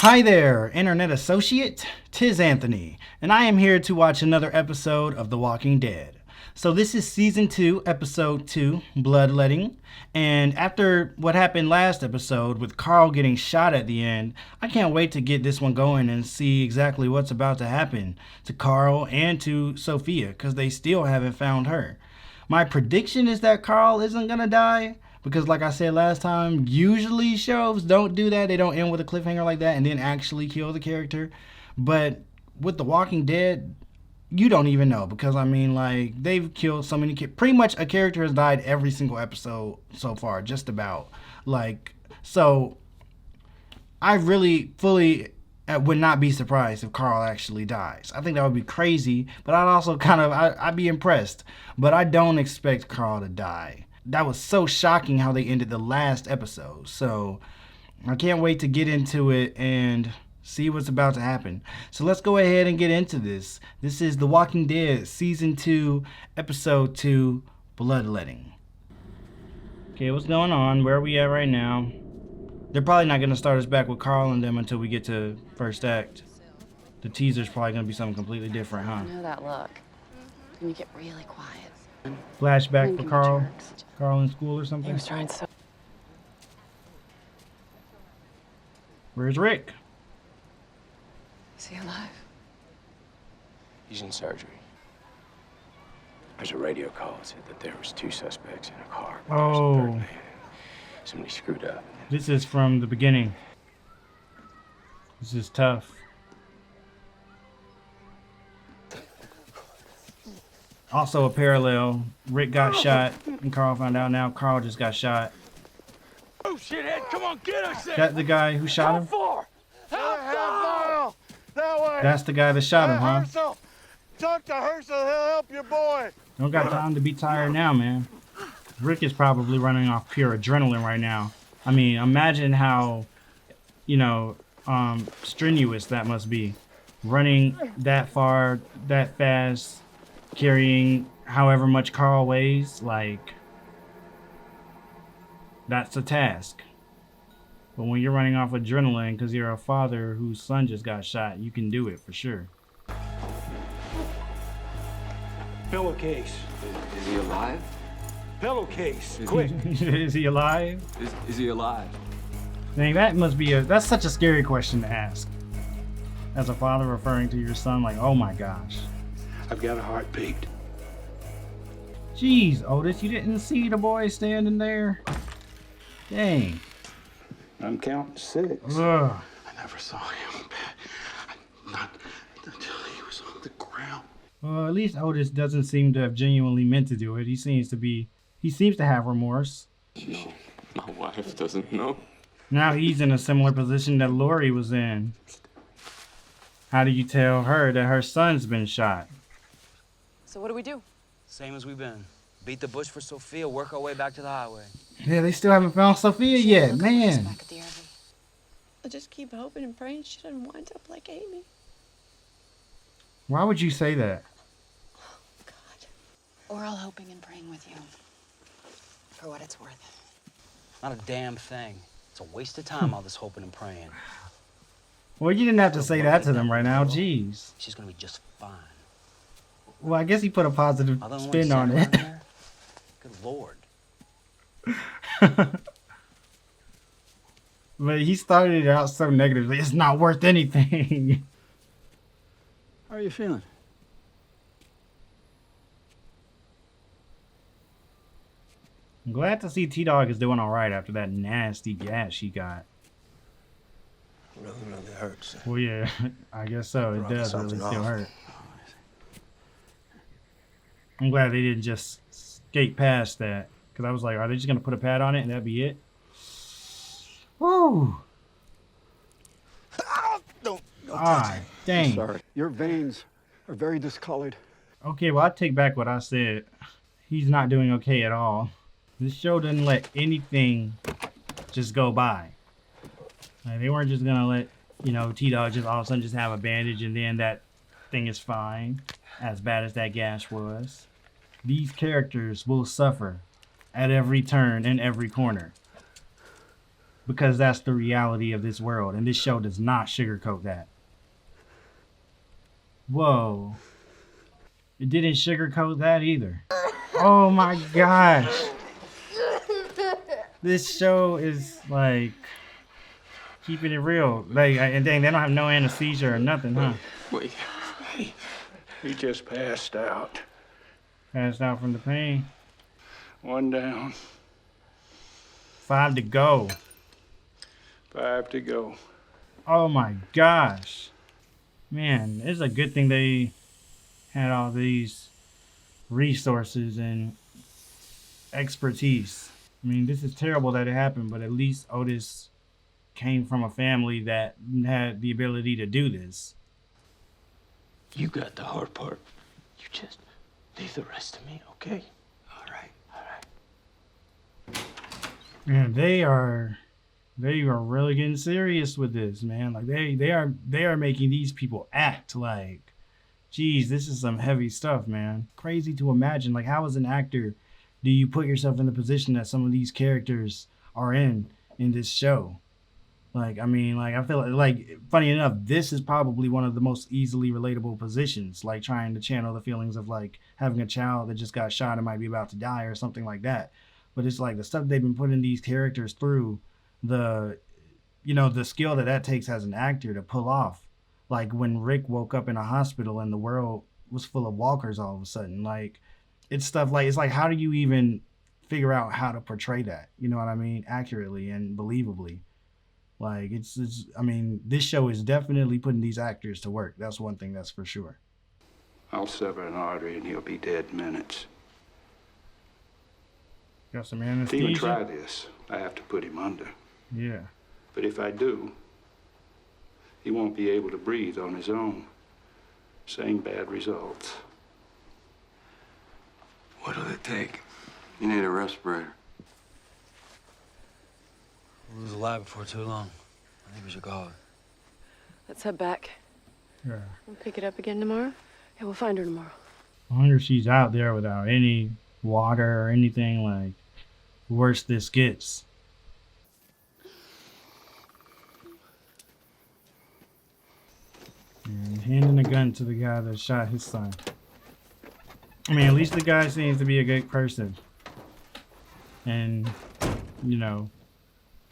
Hi there, Internet Associate. 'Tis Anthony, and I am here to watch another episode of The Walking Dead. So this is Season 2, Episode 2, Bloodletting. And after what happened last episode with Carl getting shot at the end, I can't wait to get this one going and see exactly what's about to happen to Carl and to Sophia, because they still haven't found her. My prediction is that Carl isn't gonna die, because like I said last time, usually shows don't do that. They don't end with a cliffhanger like that and then actually kill the character. But with The Walking Dead, you don't even know, because I mean, like, they've killed so many pretty much a character has died every single episode so far, just about. Like, so I really fully would not be surprised if Carl actually dies. I think that would be crazy, but I'd also I'd be impressed. But I don't expect Carl to die. That was so shocking how they ended the last episode. So I can't wait to get into it and see what's about to happen. So let's go ahead and get into this. This is The Walking Dead Season 2, Episode 2, Bloodletting. Okay, what's going on? Where are we at right now? They're probably not going to start us back with Carl and them until we get to first act. The teaser's probably going to be something completely different, huh? I know that look. Can you get really quiet? Flashback for Carl? Carl in school or something? He was trying so... Where's Rick? Is he alive? He's in surgery. There's a radio call that said that there was 2 suspects in a car. But there's a third man. Somebody screwed up. This is from the beginning. This is tough. Also a parallel. Rick got shot and Carl found out now. Carl just got shot. Oh, shithead, come on, get us there. That the guy who shot him? How far? That way. That's the guy that shot him, huh? Herschel. Talk to Herschel, he'll help your boy. Don't got time to be tired now, man. Rick is probably running off pure adrenaline right now. I mean, imagine how, strenuous that must be. Running that far, that fast, carrying however much Carl weighs, like, that's a task. But when you're running off adrenaline because you're a father whose son just got shot, you can do it for sure. Pillowcase. Is he alive? Pillowcase. Quick. Is he alive? Is he alive? Dang, that must be that's such a scary question to ask. As a father referring to your son, like, oh my gosh. I've got a heartbeat. Jeez, Otis, you didn't see the boy standing there? Dang. I'm counting 6. Ugh. I never saw him. Not until he was on the ground. Well, at least Otis doesn't seem to have genuinely meant to do it. He seems to have remorse. No, my wife doesn't know. Now he's in a similar position that Lori was in. How do you tell her that her son's been shot? So what do we do? Same as we've been. Beat the bush for Sophia, work our way back to the highway. Yeah, they still haven't found Sophia yet, man. Back at the RV. I just keep hoping and praying she doesn't wind up like Amy. Why would you say that? God. We're all hoping and praying with you. For what it's worth. Not a damn thing. It's a waste of time, all this hoping and praying. Well, you didn't have to say that to them right now, jeez. She's gonna be just fine. Well, I guess he put a positive Other than spin what on you it. said around here, good Lord. But he started it out so negatively. It's not worth anything. How are you feeling? I'm glad to see T-Dog is doing all right after that nasty gash he got. Really, really hurts. Well, yeah, I guess so. It does really still hurt. I'm glad they didn't just skate past that. Because I was like, are they just going to put a pad on it and that'd be it? Woo! Ah, dang. Sorry. Your veins are very discolored. Okay, well, I take back what I said. He's not doing okay at all. This show doesn't let anything just go by. Like, they weren't just gonna let, T-Dog just all of a sudden just have a bandage and then that thing is fine. As bad as that gash was. These characters will suffer at every turn and every corner. because that's the reality of this world, and this show does not sugarcoat that. Whoa. It didn't sugarcoat that either. Oh my gosh. This show is like keeping it real. Like, and dang, they don't have no anesthesia or nothing, huh? Wait. He just passed out. Passed out from the pain. 1 down. 5 to go. 5 to go. Oh my gosh. Man, it's a good thing they had all these resources and expertise. I mean, this is terrible that it happened, but at least Otis came from a family that had the ability to do this. You got the hard part. You just leave the rest to me, okay? All right. Man, they are really getting serious with this, man. Like they are making these people act like, geez, this is some heavy stuff, man. Crazy to imagine. Like, how as an actor do you put yourself in the position that some of these characters are in this show? Like, I mean, like, I feel like, funny enough, this is probably one of the most easily relatable positions, like trying to channel the feelings of like having a child that just got shot and might be about to die or something like that. But it's like the stuff they've been putting these characters through, the skill that takes as an actor to pull off. Like when Rick woke up in a hospital and the world was full of walkers all of a sudden. Like, it's stuff like, it's like, how do you even figure out how to portray that? You know what I mean? Accurately and believably. Like, I mean, this show is definitely putting these actors to work. That's one thing that's for sure. I'll sever an artery and he'll be dead in minutes. Got some To anesthesia? even try this, I have to put him under. Yeah. But if I do, he won't be able to breathe on his own. Same bad results. What'll it take? You need a respirator. We'll lose alive before too long. I think we should call it. Let's head back. Yeah. We'll pick it up again tomorrow. Yeah, we'll find her tomorrow. I wonder if she's out there without any water or anything. Like, worse this gets. And handing a gun to the guy that shot his son. I mean, at least the guy seems to be a good person. And,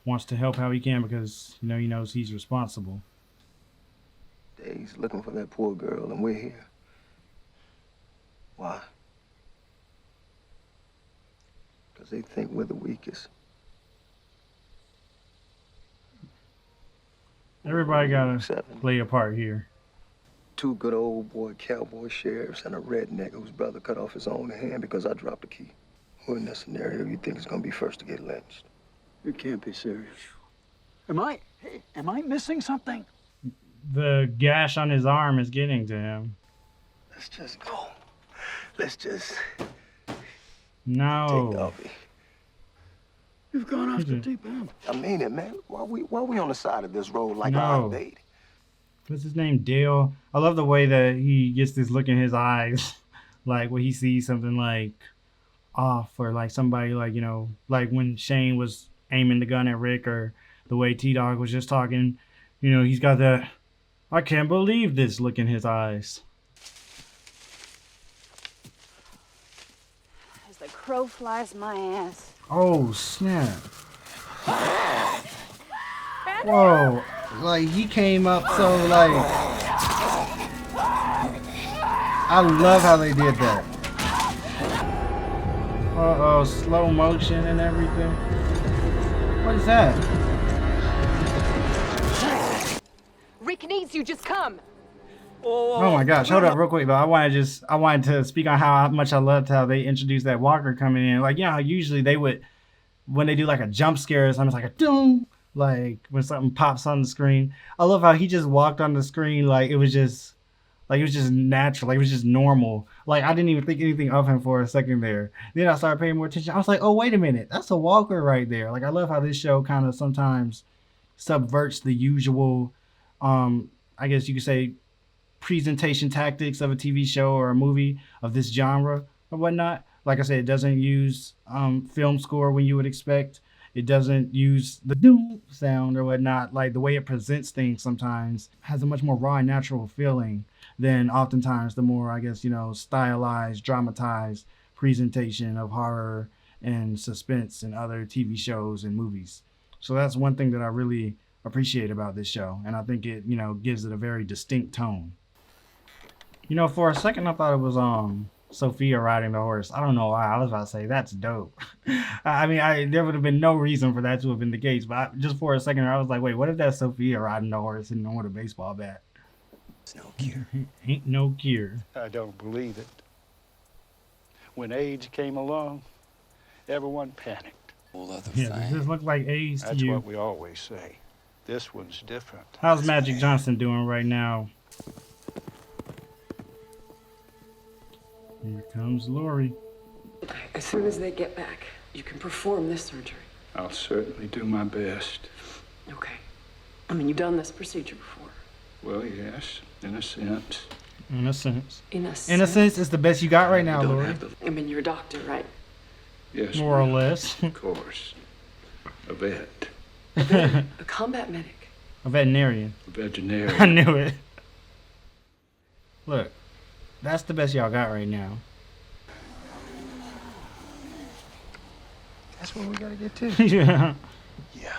wants to help how he can because, he knows he's responsible. Days looking for that poor girl, and we're here. Why? Because they think we're the weakest. Everybody gotta Except play a part here. 2 good old boy cowboy sheriffs and a redneck whose brother cut off his own hand because I dropped the key. Who in that scenario you think is gonna be first to get lynched? You can't be serious. Am I missing something? The gash on his arm is getting to him. Let's just go. Let's just No. take Dobby. You've gone off the deep end. I mean it, man. Why we on the side of this road like No. our baby? What's his name? Dale. I love the way that he gets this look in his eyes. Like when he sees something like off, or like somebody like, like when Shane was aiming the gun at Rick, or the way T-Dog was just talking, he's got that I can't believe this look in his eyes. As the crow flies my ass. Oh, snap. Whoa. Like, he came up so, like... I love how they did that. Uh-oh, slow motion and everything. What is that? Rick needs you, just come. Oh my gosh, hold up real quick though. I wanted to speak on how much I loved how they introduced that walker coming in. Like, how usually they would, when they do like a jump scare or something, it's like a doom, like when something pops on the screen. I love how he just walked on the screen like it was just natural, like it was just normal. Like I didn't even think anything of him for a second there. Then I started paying more attention. I was like, oh wait a minute, that's a walker right there. Like I love how this show kind of sometimes subverts the usual, I guess you could say, presentation tactics of a TV show or a movie of this genre or whatnot. Like I said, it doesn't use film score when you would expect. It doesn't use the doom sound or whatnot. Like the way it presents things sometimes has a much more raw and natural feeling than oftentimes the more, I guess, stylized, dramatized presentation of horror and suspense and other TV shows and movies. So that's one thing that I really appreciate about this show. And I think it, gives it a very distinct tone. For a second I thought it was Sophia riding the horse. I don't know why. I was about to say that's dope. I mean, there would have been no reason for that to have been the case, but just for a second I was like, wait, what if that's Sophia riding the horse and with a baseball bat? It's no cure. Ain't no cure. I don't believe it. When AIDS came along, everyone panicked. Whole other Yeah, does this look like AIDS to That's you? what we always say. This one's different. How's Magic Johnson doing right now? Here comes Lori. Okay, as soon as they get back, you can perform this surgery. I'll certainly do my best. Okay. I mean, you've done this procedure before. Well, yes, in a sense. In a sense. In a sense. Innocence is the best you got right now, You don't Lori. have to- I mean, you're a doctor, right? Yes, More or ma'am. less. Of course. A vet. A combat medic. A veterinarian. A veterinarian. I knew it. Look, that's the best y'all got right now. That's where we gotta get to. Yeah. Yeah.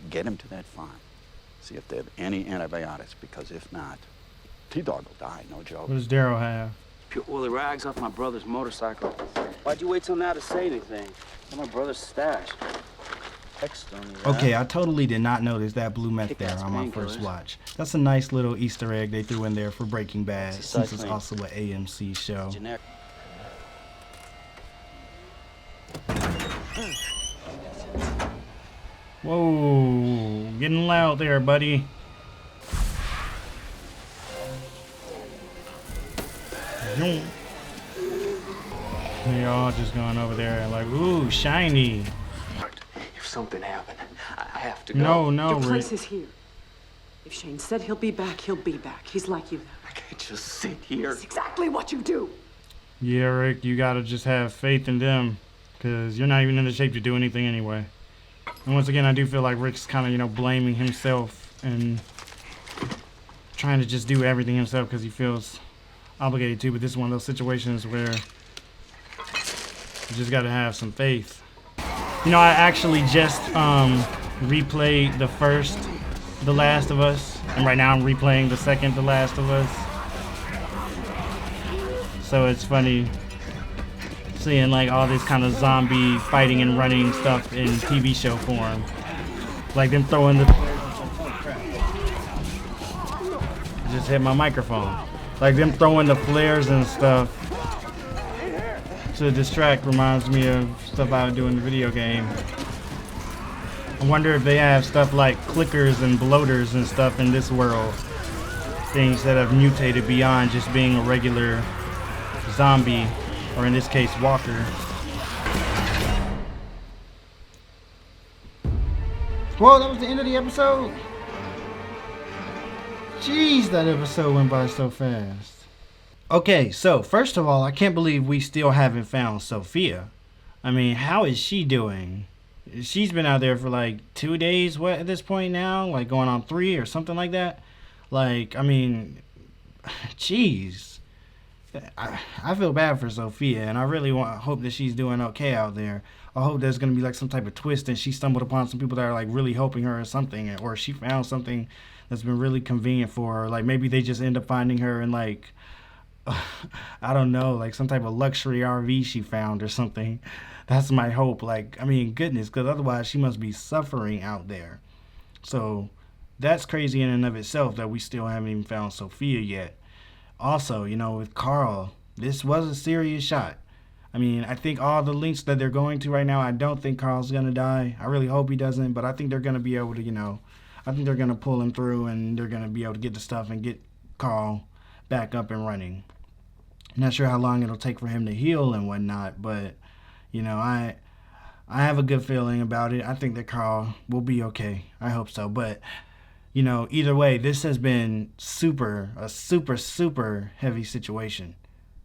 Get him to that farm. See if they have any antibiotics, because if not, T-Dog will die, no joke. What does Daryl have? Pure oily rags off my brother's motorcycle. Why'd you wait till now to say anything? It's my brother's stash. Text on me, right? Okay, I totally did not notice that blue meth there Kick-ass on my painkillers. first watch. That's a nice little Easter egg they threw in there for Breaking Bad, It's a since it's cycling. also an AMC show. Generic. Whoa, getting loud there, buddy. Zoom. They all just going over there like, ooh, shiny. If something happened, I have to go. No, Your Rick. place is here. If Shane said he'll be back, he'll be back. He's like you. I can't just sit here. That's exactly what you do. Yeah, Rick, you gotta just have faith in them, because you're not even in the shape to do anything anyway. And once again, I do feel like Rick's kind of, blaming himself and trying to just do everything himself because he feels obligated to. But this is one of those situations where you just gotta have some faith. I actually just replayed the first The Last of Us, and right now I'm replaying the second The Last of Us. So it's funny seeing like all this kind of zombie fighting and running stuff in TV show form. Like them throwing the... Just hit my microphone. Like them throwing the flares and stuff to distract reminds me of stuff I would do in the video game. I wonder if they have stuff like clickers and bloaters and stuff in this world. Things that have mutated beyond just being a regular zombie, or in this case, walker. Whoa, that was the end of the episode? Jeez, that episode went by so fast. Okay, so first of all, I can't believe we still haven't found Sophia. I mean, how is she doing? She's been out there for like 2 days, what, at this point now? Like going on 3 or something like that? Like, I mean, jeez. I feel bad for Sophia, and I really hope that she's doing okay out there. I hope there's going to be like some type of twist and she stumbled upon some people that are like really helping her or something, or she found something that's been really convenient for her. Like maybe they just end up finding her in like, I don't know, like some type of luxury RV she found or something. That's my hope. Like, I mean, goodness, because otherwise she must be suffering out there. So that's crazy in and of itself that we still haven't even found Sophia yet. Also, with Carl, this was a serious shot. I mean, I think all the links that they're going to right now, I don't think Carl's going to die. I really hope he doesn't, but I think they're going to be able to, I think they're going to pull him through and they're going to be able to get the stuff and get Carl back up and running. I'm not sure how long it'll take for him to heal and whatnot, but, I have a good feeling about it. I think that Carl will be okay. I hope so, but... either way, this has been a super heavy situation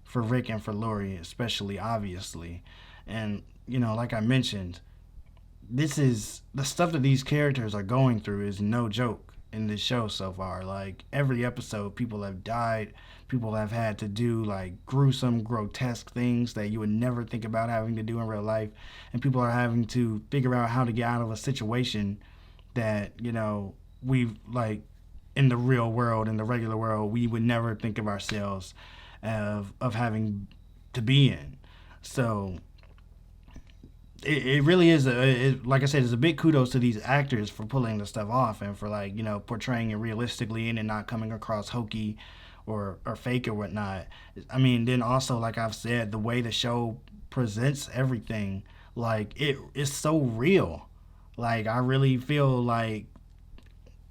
for Rick and for Lori, especially, obviously. And, like I mentioned, this is the stuff that these characters are going through is no joke in this show so far. Like every episode, people have died, people have had to do like gruesome, grotesque things that you would never think about having to do in real life, and people are having to figure out how to get out of a situation that, you know, we've like in the real world, in the regular world, we would never think of ourselves of having to be in. So it really is like I said, it's a big kudos to these actors for pulling the stuff off and for, like, you know, portraying it realistically and it not coming across hokey or fake or whatnot. I mean, then also, like I've said, the way the show presents everything, like it's so real. Like I really feel like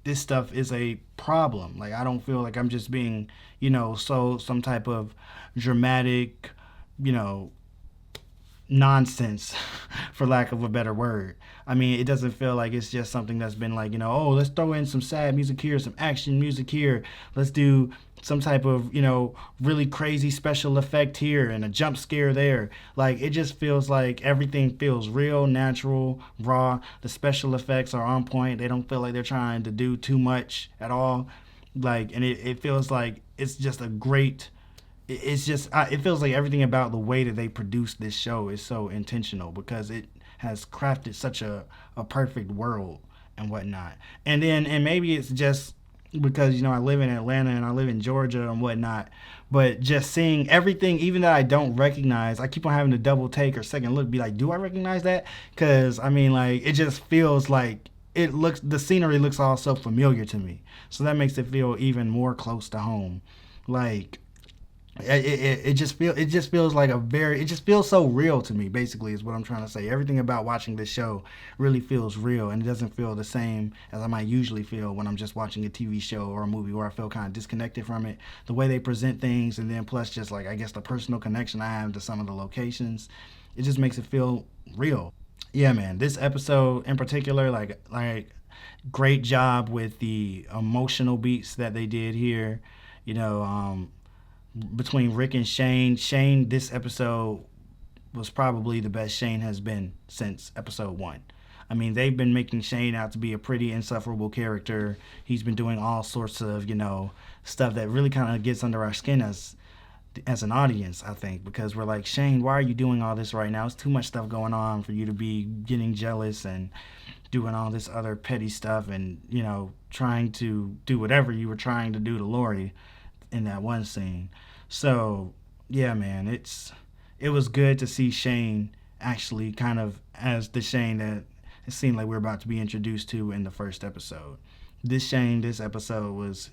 this stuff is a problem. Like I don't feel like I'm just being, you know, so some type of dramatic, you know, nonsense for lack of a better word. I mean, it doesn't feel like it's just something that's been like, you know, oh, let's throw in some sad music here, some action music here, let's do some type of, you know, really crazy special effect here and a jump scare there. Like it just feels like everything feels real, natural, raw. The special effects are on point. They don't feel like they're trying to do too much at all. Like, and it feels like it's just a great, it's just, it feels like everything about the way that they produced this show is so intentional because it has crafted such a perfect world and whatnot. And then, and maybe it's just because, you know, I live in Atlanta and I live in Georgia and whatnot, but just seeing everything, even that I don't recognize, I keep on having to double take or second look, be like, do I recognize that? Because, I mean, like, it just feels like it looks, the scenery looks all so familiar to me. So that makes it feel even more close to home. Like, it just feels like it just feels so real to me, basically, is what I'm trying to say. Everything about watching this show really feels real, and it doesn't feel the same as I might usually feel when I'm just watching a TV show or a movie where I feel kind of disconnected from it. The way they present things, and then plus just like, I guess, the personal connection I have to some of the locations, it just makes it feel real. Yeah, man, this episode in particular, like great job with the emotional beats that they did here. You know, between Rick and Shane, this episode was probably the best Shane has been since episode 1. I mean, they've been making Shane out to be a pretty insufferable character. He's been doing all sorts of, you know, stuff that really kind of gets under our skin as an audience, I think, because we're like, Shane, why are you doing all this right now? It's too much stuff going on for you to be getting jealous and doing all this other petty stuff and, you know, trying to do whatever you were trying to do to Lori in that one scene. So yeah, man, it was good to see Shane actually kind of as the Shane that it seemed like we were about to be introduced to in the first episode. This episode was,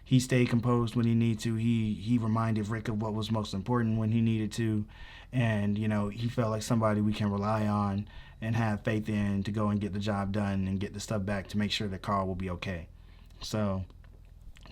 he stayed composed when he needed to. He reminded Rick of what was most important when he needed to, and, you know, he felt like somebody we can rely on and have faith in to go and get the job done and get the stuff back to make sure that Carl will be okay. So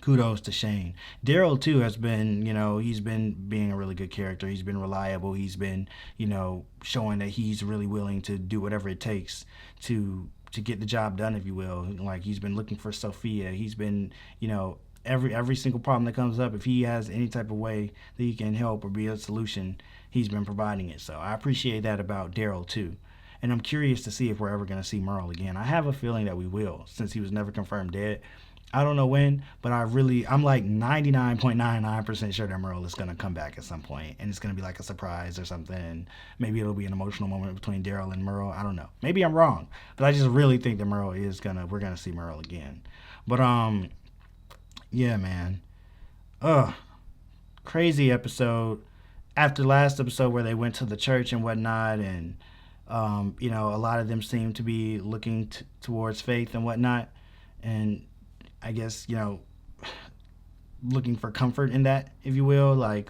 kudos to Shane. Daryl too has been, you know, he's been being a really good character. He's been reliable. He's been, you know, showing that he's really willing to do whatever it takes to get the job done, if you will. Like, he's been looking for Sophia. He's been, you know, every single problem that comes up, if he has any type of way that he can help or be a solution, he's been providing it. So I appreciate that about Daryl too. And I'm curious to see if we're ever going to see Merle again. I have a feeling that we will, since he was never confirmed dead. I don't know when, but I'm like 99.99% sure that Merle is going to come back at some point, and it's going to be like a surprise or something. Maybe it'll be an emotional moment between Daryl and Merle. I don't know. Maybe I'm wrong, but I just really think that we're going to see Merle again. But, yeah, man. Crazy episode. After last episode where they went to the church and whatnot, and, you know, a lot of them seem to be looking towards faith and whatnot, and I guess, you know, looking for comfort in that, if you will, like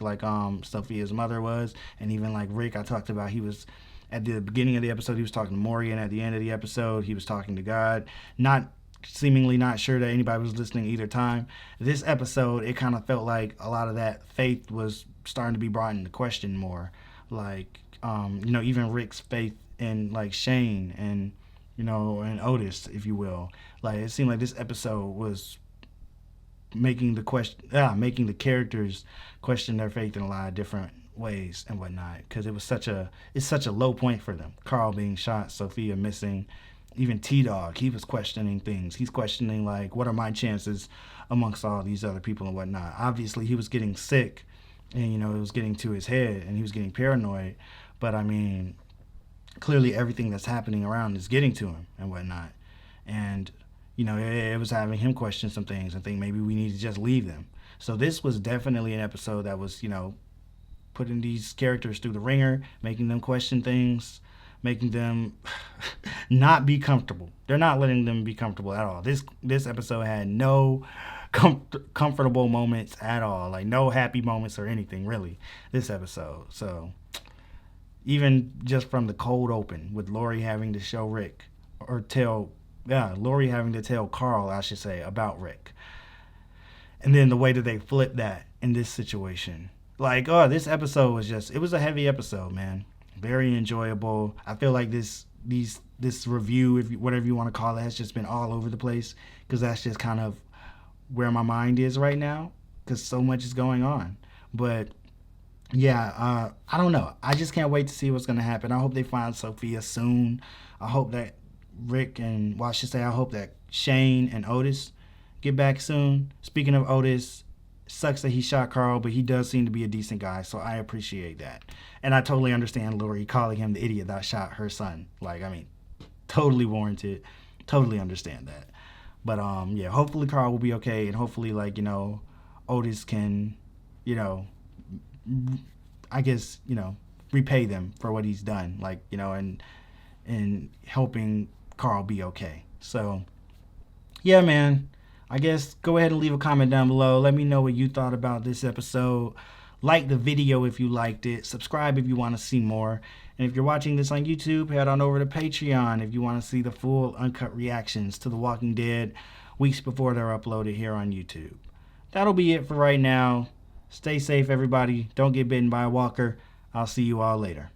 Sophia's mother was, and even like Rick, I talked about, he was at the beginning of the episode, he was talking to Maury, and at the end of the episode, he was talking to God, seemingly not sure that anybody was listening either time. This episode, it kind of felt like a lot of that faith was starting to be brought into question more, like, you know, even Rick's faith in like Shane and, you know, and Otis, if you will. Like, it seemed like this episode was making the characters question their faith in a lot of different ways and whatnot, because it's such a low point for them. Carl being shot, Sophia missing, even T-Dog, he was questioning things. He's questioning, like, what are my chances amongst all these other people and whatnot. Obviously, he was getting sick, and, you know, it was getting to his head, and he was getting paranoid. But, I mean, clearly everything that's happening around is getting to him and whatnot. And, you know, it was having him question some things and think maybe we need to just leave them. So this was definitely an episode that was, you know, putting these characters through the ringer, making them question things, making them not be comfortable. They're not letting them be comfortable at all. This episode had no comfortable moments at all, like no happy moments or anything really, this episode. So even just from the cold open with Lori having to show Rick, or Lori having to tell Carl, I should say, about Rick. And then the way that they flip that in this situation. Like, oh, this episode was it was a heavy episode, man. Very enjoyable. I feel like this review, whatever you want to call it, has just been all over the place, because that's just kind of where my mind is right now, because so much is going on. But yeah, I don't know. I just can't wait to see what's going to happen. I hope they find Sophia soon. I hope that I hope that Shane and Otis get back soon. Speaking of Otis, sucks that he shot Carl, but he does seem to be a decent guy, so I appreciate that. And I totally understand Lori calling him the idiot that shot her son. Like, I mean, totally warranted. Totally understand that. But yeah, hopefully Carl will be okay, and hopefully, like, you know, Otis can, you know, I guess, you know, repay them for what he's done, like, you know, and helping Carl be okay. So yeah, man, I guess go ahead and leave a comment down below. Let me know what you thought about this episode. Like the video if you liked it. Subscribe if you want to see more. And if you're watching this on YouTube, head on over to Patreon if you want to see the full uncut reactions to The Walking Dead weeks before they're uploaded here on YouTube. That'll be it for right now. Stay safe, everybody. Don't get bitten by a walker. I'll see you all later.